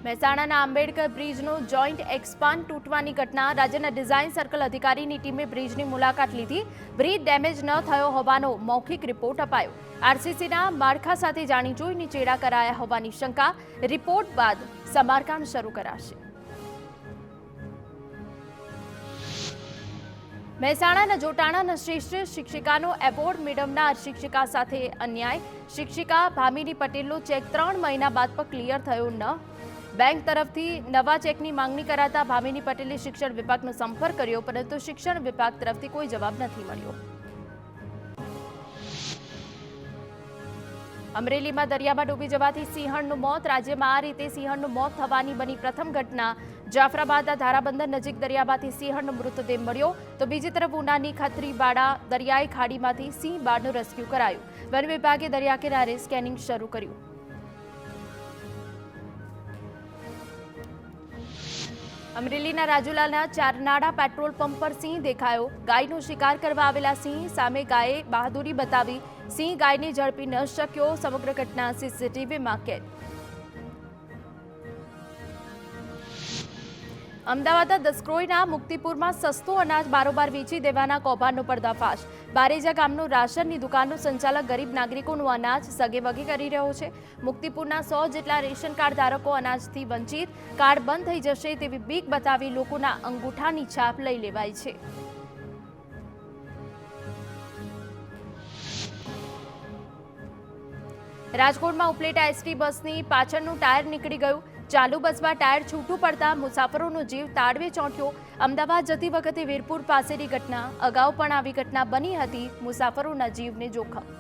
મહેસાણાના આંબેડકર બ્રિજનો જોઈન્ટ એક્સપાન તૂટવાની ઘટના રાજ્યના ડિઝાઇન સર્કલ અધિકારીની ટીમે બ્રિજની મુલાકાત લીધી। બ્રિજ ડેમેજ ન થયો હોવાનો મૌખિક રિપોર્ટ અપાયો। આરસીસીના માળખા સાથે જાણી જોઈને ચેડા કરાયા હોવાની શંકા। રિપોર્ટ બાદ સમારકામ શરૂ કરાશે। મહેસાણાના જોટાણાના શ્રેષ્ઠ શિક્ષિકાનો એવોર્ડ મેળવનાર શિક્ષિકા સાથે અન્યાય। શિક્ષિકા ભામિની પટેલનો ચેક 3 મહિના બાદ પણ ક્લિયર થયો ન। બેંક તરફથી નવા ચેકની માંગણી કરાતા ભામિની પટેલે શિક્ષણ વિભાગનો સંપર્ક કર્યો, પરંતુ શિક્ષણ વિભાગ તરફથી કોઈ જવાબ નથી મળ્યો। અમરેલીમાં દરિયામાં ડૂબી જવાથી સિંહણનું મોત। રાજ્યમાં આ રીતે સિંહણનું મોત થવાની બની પ્રથમ ઘટના। જાફરાબાદના ધારાબંદર નજીક દરિયામાંથી સિંહણનો મૃતદેહ મળ્યો, તો બીજી તરફ ઉનાની ખત્રીબાડા દરિયાઈ ખાડીમાંથી સિંહ બાળનું રેસ્ક્યુ કરાયું। વન વિભાગે દરિયા કિનારે સ્કેનિંગ શરૂ કર્યું। અમરેલીના રાજુલાના ચારનાડા પેટ્રોલ પંપ પર સિંહ દેખાયો। ગાયનો શિકાર કરવા આવેલા સિંહ સામે ગાયે બહાદુરી બતાવી। સિંહ ગાયને ઝડપી ન શક્યો। સમગ્ર ઘટના સીસીટીવીમાં કેદ। અમદાવાદના દસક્રોઈના મુક્તિપુરમાં સસ્તું અનાજ બારોબાર વેચી દેવાના કૌભાંડનો પર્દાફાશ। બારેજા ગામનો રાશનની દુકાનનો સંચાલક ગરીબ નાગરિકોનું અનાજ સગેવગે કરી રહ્યો છે। મુક્તિપુરના 100 જેટલા રેશન કાર્ડ ધારકો અનાજથી વંચિત। કાર્ડ બંધ થઈ જશે તેવી બીક બતાવી લોકોના અંગૂઠાની છાપ લઈ લેવાય છે। રાજકોટમાં ઉપલેટા એસટી બસની પાછળનું ટાયર નીકળી ગયું। ચાલુ બસમાં ટાયર છૂટું પડતા મુસાફરોનો જીવ તાળવે ચોંટ્યો। અમદાવાદ જતી વખતે વીરપુર પાસેની ઘટના। અગાઉ પણ આવી ઘટના બની હતી। મુસાફરોના જીવને જોખમ।